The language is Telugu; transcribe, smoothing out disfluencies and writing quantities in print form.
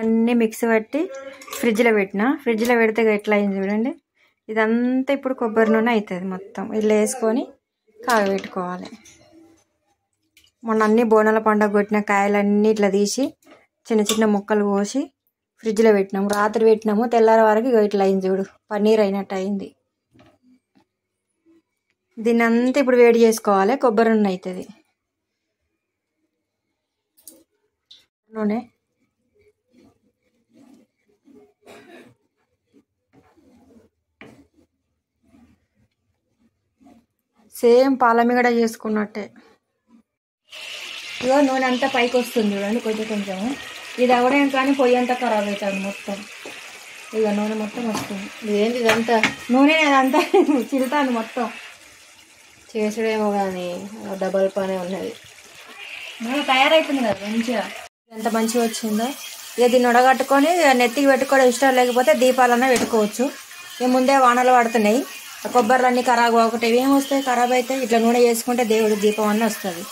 అన్నీ మిక్సీ పట్టి ఫ్రిడ్జ్లో పెట్టిన. ఫ్రిడ్జ్లో పెడితే ఎట్లా అయింది చూడండి. ఇదంతా ఇప్పుడు కొబ్బరి నూనె అవుతుంది. మొత్తం ఇలా వేసుకొని కాగబెట్టుకోవాలి. మొన్న అన్ని బోనాల పండుగ కొట్టిన కాయలన్నీ ఇట్లా తీసి చిన్న చిన్న ముక్కలు కోసి ఫ్రిడ్జ్లో పెట్టినాము. రాత్రి పెట్టినాము, తెల్లారి వరకు ఇట్లా అయింది చూడు, పన్నీర్ అయినట్టు అయింది. దీన్ని అంతా ఇప్పుడు వేడి చేసుకోవాలి. కొబ్బరి నూనె అవుతుంది. నూనె సేమ్ పాలమిగడ చేసుకున్నట్టే. ఇగో నూనె అంతా పైకి వస్తుంది చూడండి, కొంచెం కొంచెం. ఇది అవడం కానీ పొయ్యి అంతా ఖరాబ్ అవుతుంది మొత్తం. ఇక నూనె మొత్తం వస్తుంది. ఏంటి ఇదంతా నూనె అదంతా చిరుతాను మొత్తం. చేసుడేమో కానీ డబల్ పనే ఉన్నది. నూనె తయారైతుంది కదా మంచిగా. ఎంత మంచిగా వచ్చిందో. ఇక దీన్ని ఉడగట్టుకొని నెత్తికి పెట్టుకోవడం ఇష్టం లేకపోతే దీపాలన్నా పెట్టుకోవచ్చు. ఇక ముందే వానలు పడుతున్నాయి, కొబ్బరిలన్నీ ఖరాబ్ ఒకటి ఏమొస్తాయి, ఖరాబ్ అయితే ఇట్లా నూనె చేసుకుంటే దేవుడి దీపం అన్నీ వస్తుంది.